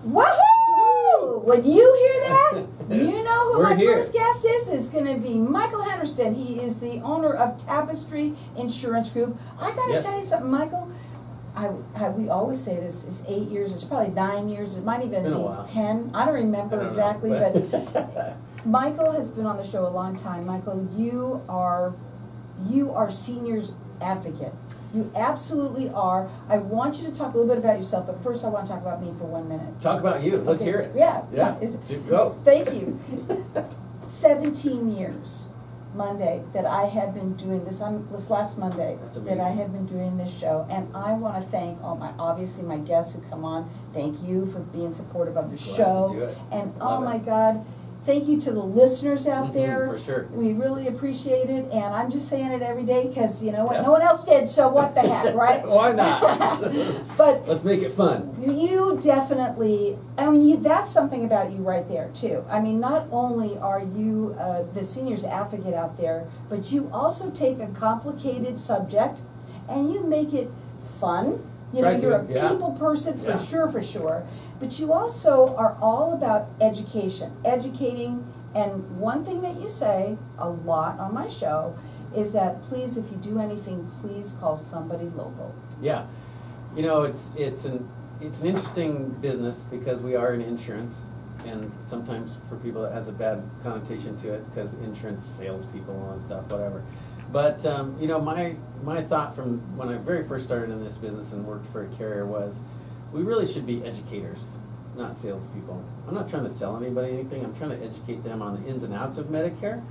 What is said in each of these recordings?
Woohoo! When you hear that, you know who We're my here. first guest is. It's going to be Michael Henderson. He is the owner of Tapestry Insurance Group. I got to tell you something, Michael. We always say this is 8 years. It's probably 9 years. It might even be 10. I don't remember exactly, but Michael has been on the show a long time. Michael, you are seniors advocate. You absolutely are. I want you to talk a little bit about yourself, but first I want to talk about me for 1 minute. Talk about you. Let's hear it. Yeah. Go. Thank you. 17 years, Monday, that I have been doing this. This last Monday that I have been doing this show, and I want to thank obviously my guests who come on. Thank you for being supportive of the show. To do it. And my God. Thank you to the listeners out there. For sure. We really appreciate it, and I'm just saying it every day because you know what? No one else did, so what the heck, right? Why not? But let's make it fun. You definitely, that's something about you right there, too. I mean, not only are you the seniors advocate out there, but you also take a complicated subject and you make it fun. You know, you're a people person for sure. But you also are all about education, educating. And one thing that you say a lot on my show is that please, if you do anything, please call somebody local. Yeah, you know, it's an interesting business because we are in insurance, and sometimes for people it has a bad connotation to it because insurance salespeople and stuff, whatever. But you know, my thought from when I very first started in this business and worked for a carrier was, we really should be educators, not salespeople. I'm not trying to sell anybody anything. I'm trying to educate them on the ins and outs of Medicare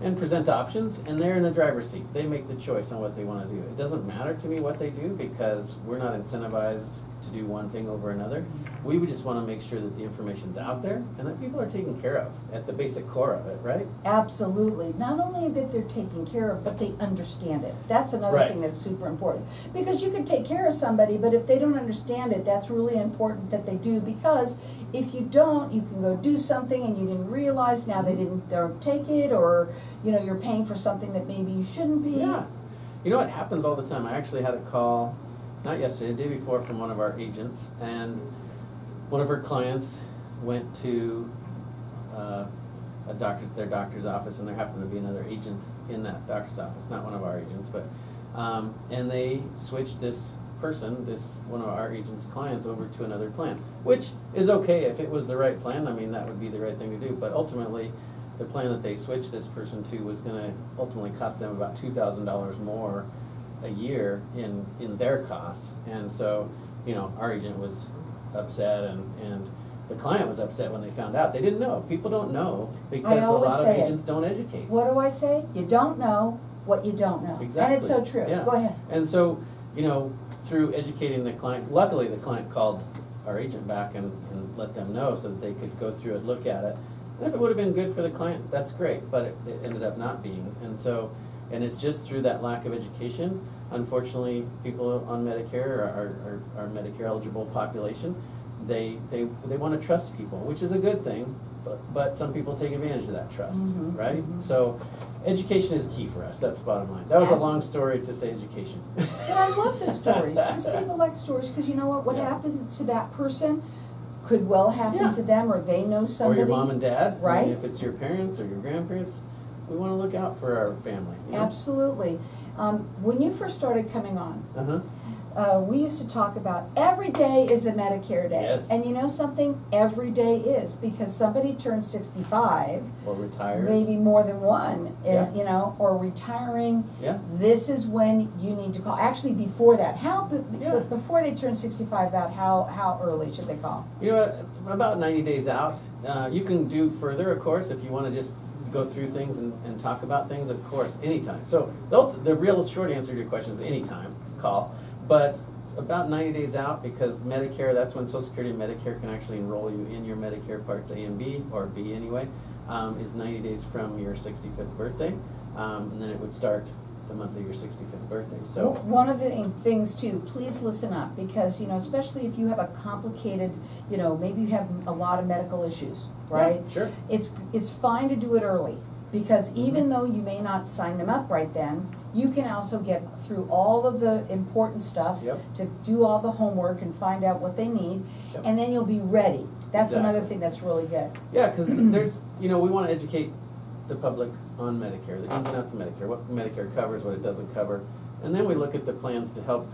and present options, and they're in the driver's seat. They make the choice on what they want to do. It doesn't matter to me what they do because we're not incentivized to do one thing over another. We would just want to make sure that the information's out there and that people are taken care of at the basic core of it, right? Absolutely. Not only that they're taken care of, but they understand it. That's another thing that's super important. Because you can take care of somebody, but if they don't understand it, that's really important that they do, because if you don't, you can go do something and you didn't realize, now they don't take it, or you know, you're paying for something that maybe you shouldn't be. Yeah. You know, it happens all the time. I actually had a call, not yesterday, the day before, from one of our agents, and one of her clients went to their doctor's office, and there happened to be another agent in that doctor's office, not one of our agents, but and they switched this person, one of our agent's clients, over to another plan, which is okay if it was the right plan. I mean, that would be the right thing to do, but ultimately the plan that they switched this person to was going to ultimately cost them about $2,000 more a year in their costs. And so, you know, our agent was upset, and the client was upset when they found out. They didn't know. People don't know because a lot of agents don't educate. What do I say? You don't know what you don't know. Exactly. And it's so true. Yeah. Go ahead. And so, you know, through educating the client, luckily the client called our agent back and let them know so that they could go through it, look at it. And if it would have been good for the client, that's great, but it ended up not being. And so, and it's just through that lack of education. Unfortunately, people on Medicare, our Medicare eligible population, they want to trust people, which is a good thing, but some people take advantage of that trust, right? So education is key for us. That's the bottom line. That was a long story to say education. But I love the stories, because people like stories, because you know what happens to that person could well happen to them, or they know somebody. Or your mom and dad, right? I mean, if it's your parents or your grandparents, we want to look out for our family. You know? Absolutely. When you first started coming on, we used to talk about every day is a Medicare day. Yes. And you know something? Every day is, because somebody turns 65. Or retires. Maybe more than one, you know, or retiring. Yeah. This is when you need to call. Actually, before that, before they turn 65, about how early should they call? You know, about 90 days out. You can do further, of course, if you want to just go through things and talk about things, of course, anytime. So the real short answer to your question is anytime, call. But about 90 days out, because Medicare, that's when Social Security and Medicare can actually enroll you in your Medicare Parts A and B, or B anyway, is 90 days from your 65th birthday. And then it would start the month of your 65th birthday. So one of the things too, please listen up, because, you know, especially if you have a complicated, you know, maybe you have a lot of medical issues, right? Yeah, sure. It's fine to do it early. Because even though you may not sign them up right then, you can also get through all of the important stuff to do all the homework and find out what they need, and then you'll be ready. That's another thing that's really good. Yeah, because there's, we want to educate the public on Medicare, the ins and outs of Medicare, what Medicare covers, what it doesn't cover, and then we look at the plans to help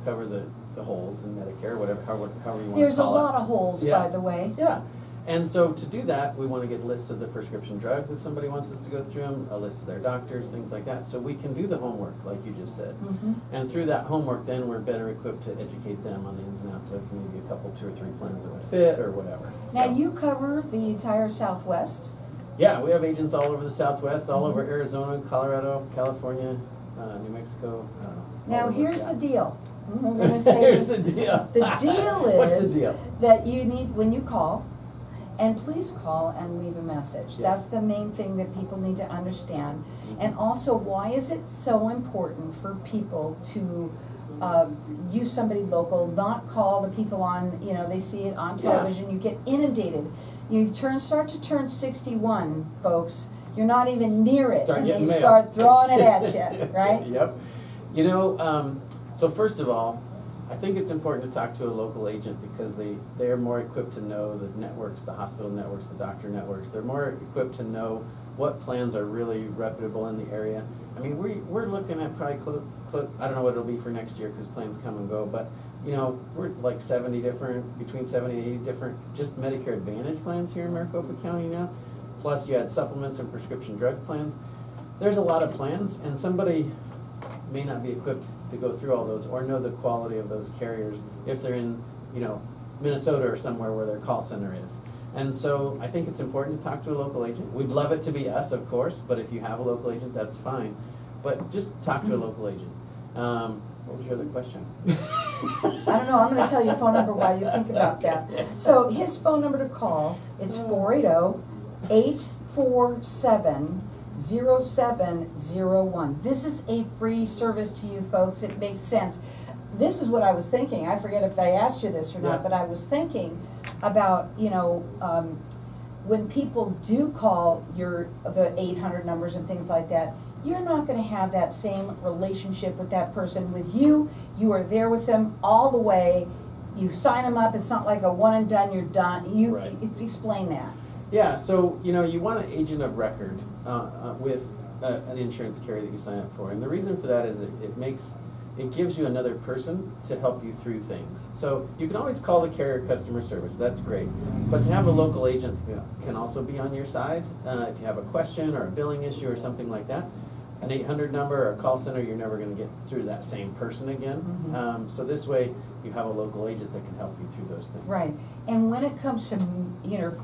cover the holes in Medicare, however you want to call it. There's a lot of holes, by the way. Yeah. And so to do that, we want to get lists of the prescription drugs if somebody wants us to go through them, a list of their doctors, things like that, so we can do the homework, like you just said. And through that homework, then we're better equipped to educate them on the ins and outs of maybe a couple, 2 or 3 plans that would fit or whatever. Now, you cover the entire Southwest. Yeah, we have agents all over the Southwest, all over Arizona, Colorado, California, New Mexico, I don't know. Now, here's the deal. I'm going to say here's the deal. The deal is What's the deal? that you need, when you call, and please call and leave a message. Yes. That's the main thing that people need to understand. And also, why is it so important for people to use somebody local, not call the people on, they see it on television, you get inundated. You start to turn 61, folks. You're not even near it, and they start throwing it at you, right? Yep. So first of all, I think it's important to talk to a local agent because they are more equipped to know the networks, the hospital networks, the doctor networks. They're more equipped to know what plans are really reputable in the area. I mean, we're looking at probably, I don't know what it'll be for next year because plans come and go, but we're like between 70 and 80 different just Medicare Advantage plans here in Maricopa County now. Plus you had supplements and prescription drug plans. There's a lot of plans, and somebody may not be equipped to go through all those or know the quality of those carriers if they're in, Minnesota or somewhere where their call center is. And so I think it's important to talk to a local agent. We'd love it to be us, of course, but if you have a local agent, that's fine. But just talk to a local agent. What was your other question? I don't know. I'm going to tell you phone number while you think about that. So his phone number to call is 480-847-0701. This is a free service to you folks. It makes sense. This is what I was thinking. I forget if I asked you this or not, but I was thinking about, when people do call the 800 numbers and things like that, you're not going to have that same relationship with that person. With you, you are there with them all the way. You sign them up. It's not like a one and done, you're done. Explain that. Yeah, so, you want an agent of record with an insurance carrier that you sign up for. And the reason for that is it gives you another person to help you through things. So you can always call the carrier customer service. That's great. But to have a local agent can also be on your side. If you have a question or a billing issue or something like that, an 800 number or a call center, you're never going to get through to that same person again. So this way, you have a local agent that can help you through those things. Right. And when it comes to your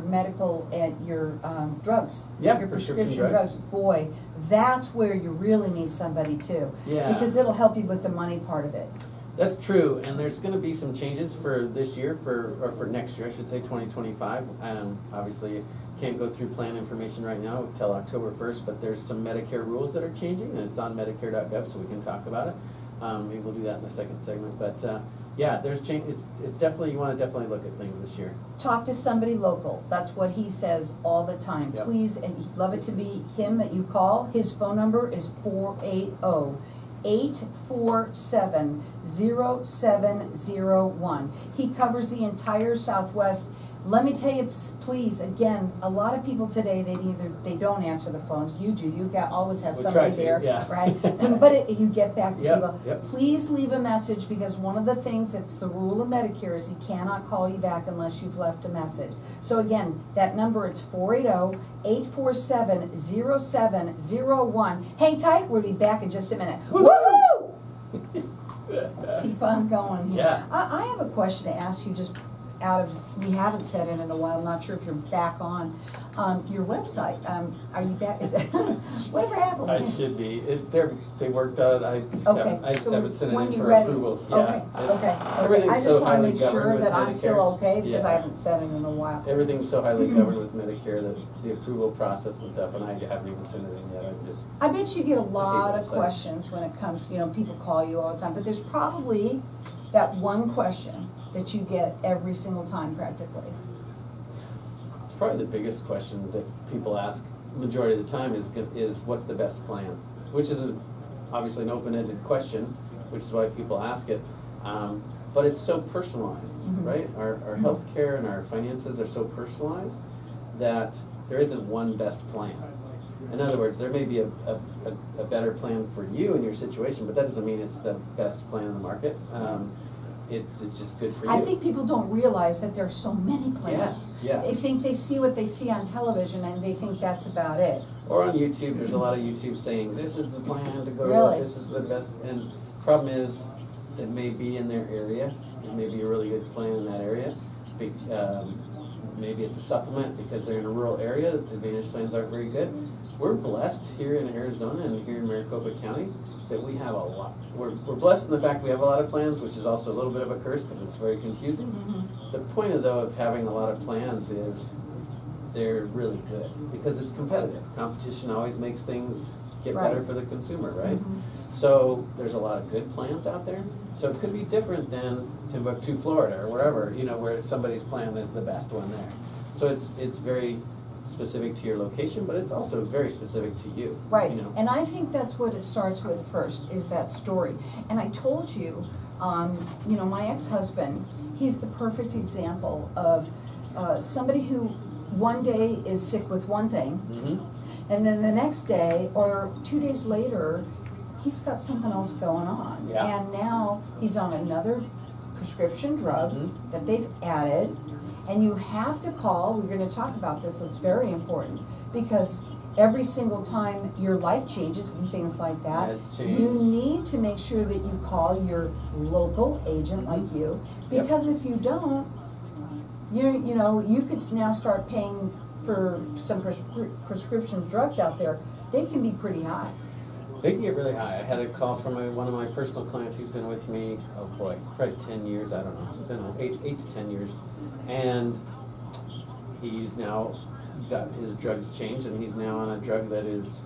medical and your drugs, your prescription drugs, boy, that's where you really need somebody too. Yeah. Because it'll help you with the money part of it. That's true, and there's going to be some changes for this year, or for next year, I should say, 2025. Obviously, can't go through plan information right now until October 1st, but there's some Medicare rules that are changing, and it's on Medicare.gov, so we can talk about it. Maybe we'll do that in the second segment, but yeah, there's change. It's definitely, you want to definitely look at things this year. Talk to somebody local. That's what he says all the time. Yep. Please, and he'd love it to be him that you call. His phone number is 480-847-0701. He covers the entire Southwest. Let me tell you, please, again, a lot of people today, they don't answer the phones. You do. You always have somebody there, right? But you get back to people. Please leave a message, because one of the things that's the rule of Medicare is he cannot call you back unless you've left a message. So again, that number, it's 480-847-0701. Hang tight. We'll be back in just a minute. Woo! Keep on going here. Yeah. I have a question to ask you, just we haven't said it in a while. I'm not sure if you're back on your website. Are you back? Whatever happened? I should be. They worked out. I just haven't sent it in for approvals. Okay. I just want to make sure that I'm still okay, because I haven't said it in a while. Everything's so highly covered with Medicare that the approval process and stuff, and I haven't even sent it in yet. I bet you get a lot of questions when it comes. People call you all the time, but there's probably that one question that you get every single time practically. It's probably the biggest question that people ask majority of the time is what's the best plan, which is obviously an open-ended question, which is why people ask it. But it's so personalized, right? Our healthcare and our finances are so personalized that there isn't one best plan. In other words, there may be a better plan for you in your situation, but that doesn't mean it's the best plan in the market. It's just good for you. I think people don't realize that there are so many plans. Yeah. They think they see what they see on television and they think that's about it. Or on YouTube, there's a lot of YouTube saying, this is the plan to go Really? with, this is the best. And problem is, it may be in their area. It may be a really good plan in that area. Maybe it's a supplement because they're in a rural area. The Advantage plans aren't very good. We're blessed here in Arizona and here in Maricopa County that we have a lot. We're blessed in the fact we have a lot of plans, which is also a little bit of a curse because it's very confusing. The point of having a lot of plans is they're really good because it's competitive. Competition always makes things get better for the consumer, right? So there's a lot of good plans out there. So it could be different than Timbuktu, Florida, or wherever, where somebody's plan is the best one there. So it's very specific to your location, but it's also very specific to you. Right, and I think that's what it starts with first, is that story. And I told you, my ex-husband, he's the perfect example of somebody who one day is sick with one thing, and then the next day or 2 days later, he's got something else going on. Yeah. And now he's on another prescription drug that they've added, and you have to call. We're going to talk about this. It's very important because every single time your life changes and things like that, you need to make sure that you call your local agent like you, because if you don't, you could now start paying for some prescription drugs out there. They can be pretty high. They can get really high. I had a call from one of my personal clients. He's been with me, oh boy, probably 10 years. I don't know. It's been 8 to 10 years. And he's now got his drugs changed, and he's now on a drug that is,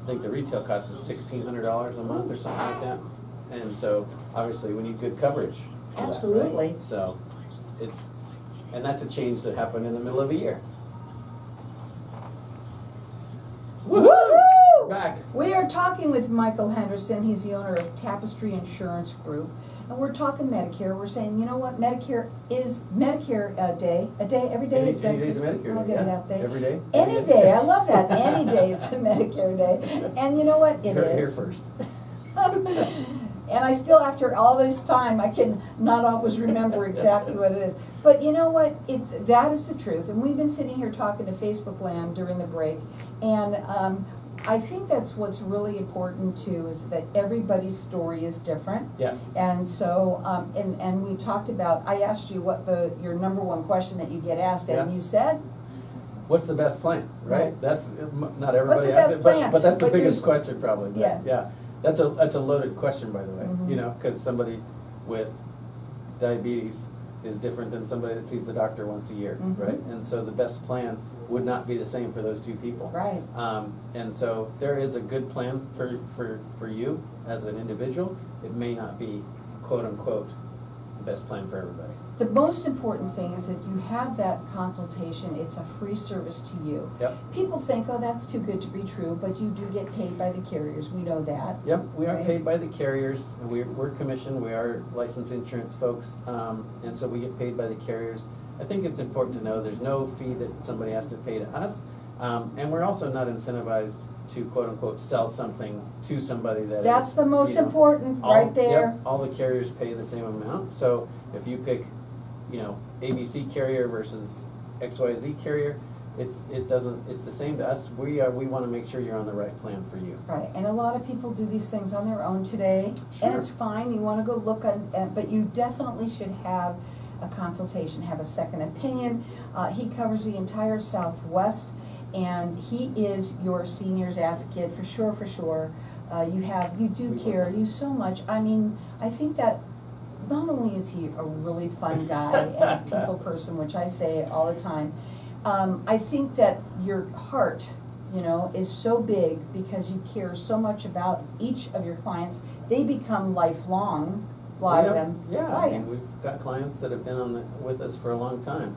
I think the retail cost is $1,600 a month or something like that. And so, obviously, we need good coverage for Absolutely. that, right? So, and that's a change that happened in the middle of a year. Woohoo! Back. We are talking with Michael Henderson. He's the owner of Tapestry Insurance Group, and we're talking Medicare. We're saying, you know what, Medicare is Medicare day. Every day is Medicare. Any day's a Medicare I'll day. get it out there. Every day. Any day. I love that. Any day is a Medicare day, and you know what, it is. Here first. And I still, after all this time, I can not always remember exactly what it is. But you know what? That is the truth. And we've been sitting here talking to Facebook Land during the break, and I think that's what's really important too, is that everybody's story is different. Yes. And so, and we talked about, I asked you what your number one question that you get asked, and you said? What's the best plan, right? That's, not everybody What's the asks best it, plan? but that's the But biggest question probably. But yeah. That's a loaded question, by the way, because somebody with diabetes is different than somebody that sees the doctor once a year, right? And so the best plan would not be the same for those two people. Right. And so there is a good plan for you as an individual. It may not be, quote unquote, the best plan for everybody. The most important thing is that you have that consultation. It's a free service to you. Yep. People think, oh, that's too good to be true, but you do get paid by the carriers. We know that. Yep, we are paid by the carriers. We're commissioned. We are licensed insurance folks, and so we get paid by the carriers. I think it's important to know there's no fee that somebody has to pay to us, and we're also not incentivized to, quote unquote, sell something to somebody That's the most important right there. Yep, all the carriers pay the same amount. So if you pick, ABC carrier versus XYZ carrier, it's the same to us. We want to make sure you're on the right plan for you. Right, and a lot of people do these things on their own today, and it's fine. You want to go look at, but you definitely should have a consultation, have a second opinion. He covers the entire Southwest, and he is your seniors advocate for sure. You do care you so much. I mean, I think that not only is he a really fun guy and a people person, which I say all the time, I think that your heart, is so big because you care so much about each of your clients. They become lifelong. A lot of them clients. We've got clients that have been with us for a long time,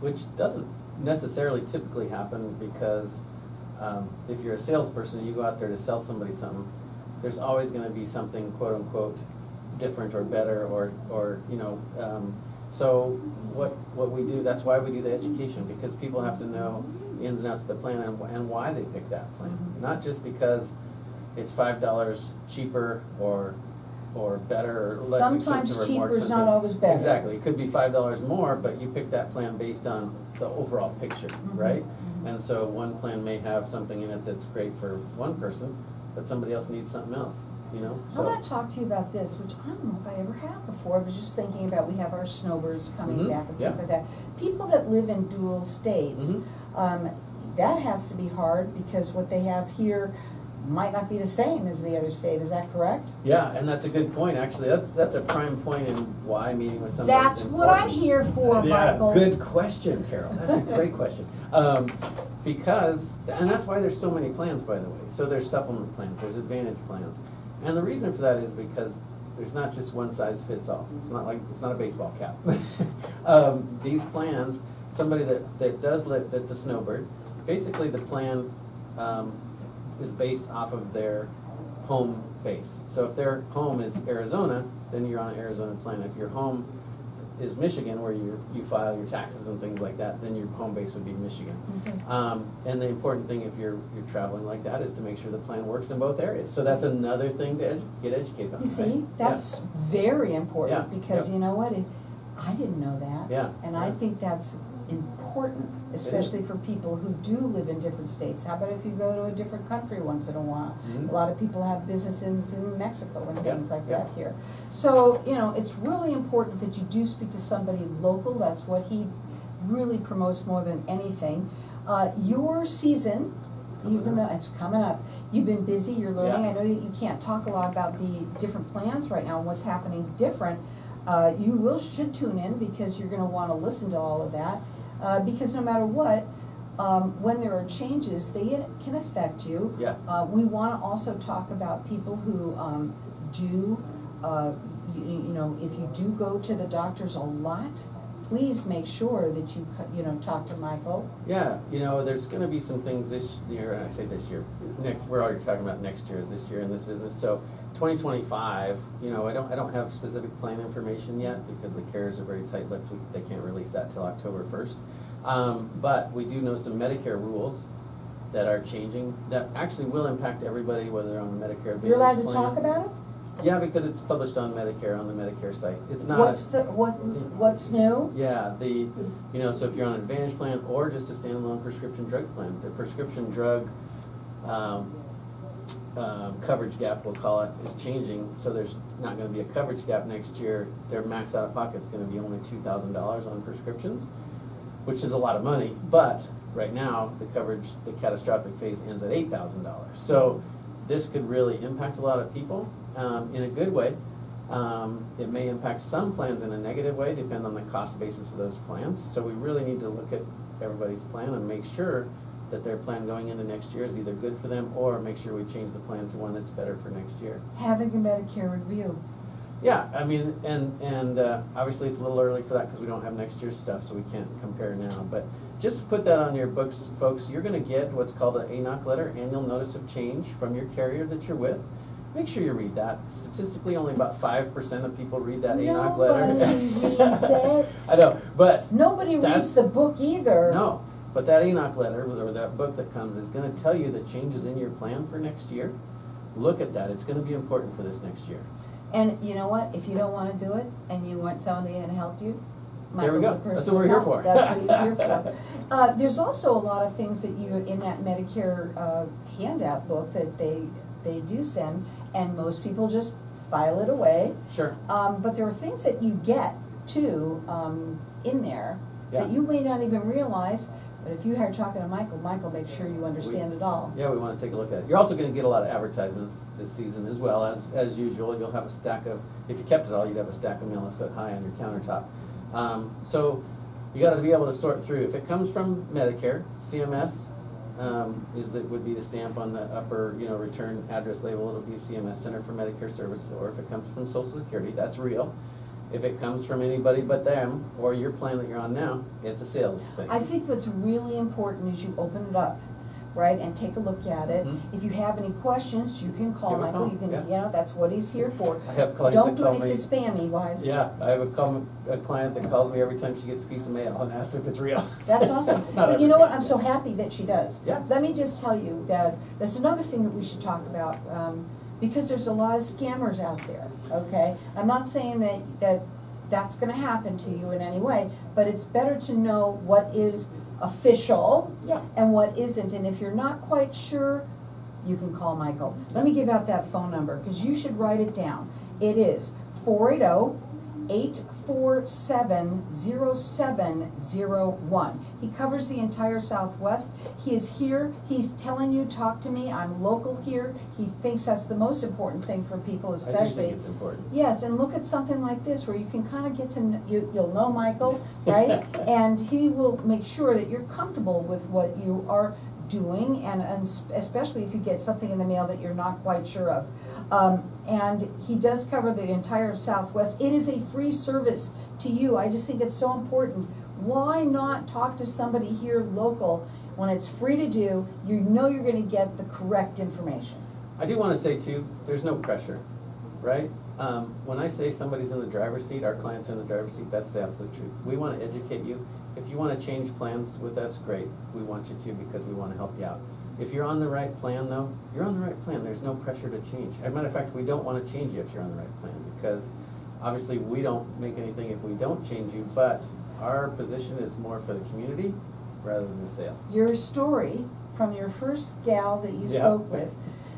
which doesn't necessarily typically happen because if you're a salesperson and you go out there to sell somebody something, there's always going to be something quote unquote different or better or you know. So what we do, that's why we do the education, because people have to know the ins and outs of the plan and why they pick that plan. Mm-hmm. Not just because it's $5 cheaper or better or less Sometimes expensive or more cheaper is expensive. not always better. Exactly. It could be $5 more, but you pick that plan based on the overall picture, Mm-hmm. right? Mm-hmm. And so one plan may have something in it that's great for one person, but somebody else needs something else, you know? I want to talk to you about this, which I don't know if I ever have before. I was just thinking about, we have our snowbirds coming Mhm. back and things Yeah. like that. People that live in dual states, Mhm. that has to be hard because what they have here might not be the same as the other state. Is that correct? Yeah, and that's a good point, actually. That's a prime point in why meeting with somebody is That's what I'm important. here for, Yeah, Michael. good question, Carol. That's a great question. Because, and that's why there's so many plans, by the way. So there's supplement plans, there's advantage plans. And the reason for that is because there's not just one size fits all. It's not a baseball cap. These plans, somebody that does live, that's a snowbird, basically the plan is based off of their home base. So if their home is Arizona, then you're on an Arizona plan. If your home is Michigan, where you file your taxes and things like that, then your home base would be Michigan. Okay. And the important thing, if you're traveling like that, is to make sure the plan works in both areas. So that's another thing to get educated on. You see, right? that's very important Yeah. because Yep. you know what? I didn't know that. Yeah. And Yeah. I think that's important, especially for people who do live in different states. How about if you go to a different country once in a while? Mhm. A lot of people have businesses in Mexico and Yeah. things like Yeah. that here. So, you know, it's really important that you do speak to somebody local. That's what he really promotes more than anything. Your season, it's coming up. You've been busy, you're learning. Yeah. I know that you can't talk a lot about the different plans right now and what's happening different. You should tune in because you're going to want to listen to all of that. Because no matter what, when there are changes, they can affect you. Yeah. We want to also talk about people who do, you know, if you do go to the doctors a lot, please make sure that you talk to Michael. Yeah, you know, there's going to be some things this year, and I say this year, we're already talking about next year is this year in this business. So 2025, you know, I don't have specific plan information yet because the carriers are very tight-lipped. They can't release that till October 1st. But we do know some Medicare rules that are changing that actually will impact everybody, whether they're on the Medicare Advantage You're allowed to plan. talk about it? Yeah, because it's published on Medicare, on the Medicare site. It's not. What's new? Yeah, so if you're on an Advantage plan or just a standalone prescription drug plan, the prescription drug coverage gap, we'll call it, is changing. So there's not going to be a coverage gap next year. Their max out of pocket is going to be only $2,000 on prescriptions, which is a lot of money. But right now, the catastrophic phase ends at $8,000. So this could really impact a lot of people in a good way. It may impact some plans in a negative way, depending on the cost basis of those plans. So we really need to look at everybody's plan and make sure that their plan going into next year is either good for them or make sure we change the plan to one that's better for next year. Having a Medicare review. Yeah, I mean, and obviously it's a little early for that because we don't have next year's stuff, so we can't compare now. But just put that on your books, folks. You're going to get what's called an ANOC letter, Annual Notice of Change, from your carrier that you're with. Make sure you read that. Statistically, only about 5% of people read that ANOC letter. Nobody reads it. I know, but Nobody reads the book either. No, but that ANOC letter, or that book that comes, is going to tell you the changes in your plan for next year. Look at that. It's going to be important for this next year. And you know what? If you don't want to do it and you want somebody to help you, There we Michael's go. the person That's what we're to here help. for. That's what he's here for. There's also a lot of things that you, in that Medicare handout book that they do send, and most people just file it away. Sure. But there are things that you get, too, in there Yeah. that you may not even realize. But if you are talking to Michael makes sure you understand it all. Yeah, we want to take a look at it. You're also going to get a lot of advertisements this season as well. As usual, you'll have a stack of, if you kept it all, you'd have a stack of mail a foot high on your countertop. So you got to be able to sort through. If it comes from Medicare, CMS would be the stamp on the upper return address label. It'll be CMS, Center for Medicare Services. Or if it comes from Social Security, that's real. If it comes from anybody but them, or your plan that you're on now, it's a sales thing. I think what's really important is you open it up. right, and take a look at it. Mm-hmm. If you have any questions, you can call Give a Michael. call, You can, yeah. you know, that's what he's here for. I have clients Don't that do call me. anything spammy wise. Yeah, I have a client that calls me every time she gets a piece of mail and asks if it's real. That's awesome. Not But you know what? every I'm so happy that she does. Yeah. Let me just tell you that that's another thing that we should talk about, because there's a lot of scammers out there, okay? I'm not saying that that's going to happen to you in any way, but it's better to know what is official Yeah. and what isn't. And if you're not quite sure, you can call Michael. Let me give out that phone number because you should write it down. It is 480-847-0701. He covers the entire Southwest. He is here. He's telling you, talk to me. I'm local here. He thinks that's the most important thing for people, I do especially. think it's important. Yes, and look at something like this where you can kind of get to you'll know Michael, right? And he will make sure that you're comfortable with what you are doing, and especially if you get something in the mail that you're not quite sure of. And he does cover the entire Southwest. It is a free service to you. I just think it's so important. Why not talk to somebody here local when it's free to do? You know you're going to get the correct information. I do want to say too, there's no pressure, right? When I say somebody's in the driver's seat, our clients are in the driver's seat, that's the absolute truth. We want to educate you. If you want to change plans with us, great. We want you to because we want to help you out. If you're on the right plan though, you're on the right plan. There's no pressure to change. As a matter of fact, we don't want to change you if you're on the right plan because obviously we don't make anything if we don't change you, but our position is more for the community rather than the sale. Your story from your first gal that you spoke with,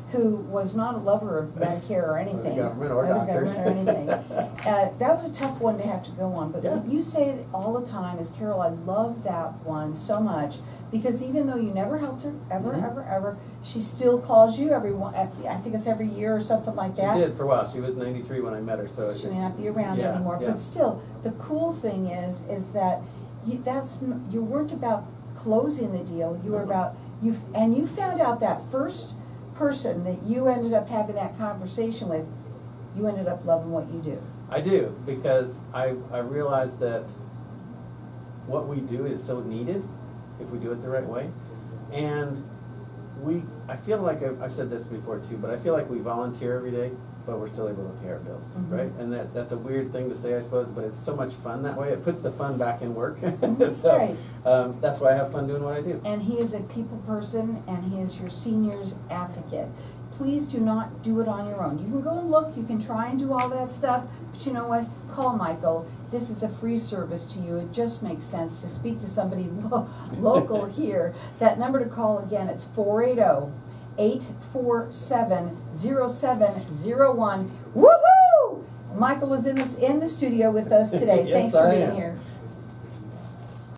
who was not a lover of Medicare or anything, the government or doctors. that was a tough one to have to go on. But Yeah. you say it all the time, as Carol, I love that one so much because even though you never helped her, ever, she still calls you every one. I think it's every year or something like that. She did for a while. She was 93 when I met her, so She may not be around Yeah, anymore, yeah. but still, the cool thing is that you weren't about closing the deal. You were about you found out that first person that you ended up having that conversation with, you ended up loving what you do. I do, because I realize that what we do is so needed if we do it the right way. And I feel like I've said this before too, but I feel like we volunteer every day, but we're still able to pay our bills, right? And that's a weird thing to say, I suppose, but it's so much fun that way. It puts the fun back in work. So Right. that's why I have fun doing what I do. And he is a people person, and he is your seniors advocate. Please do not do it on your own. You can go and look, you can try and do all that stuff, but you know what? Call Michael. This is a free service to you. It just makes sense to speak to somebody local here. That number to call again, it's 480-847-0701. Woohoo! Michael was in the studio with us today. Yes, Thanks for I being am. here.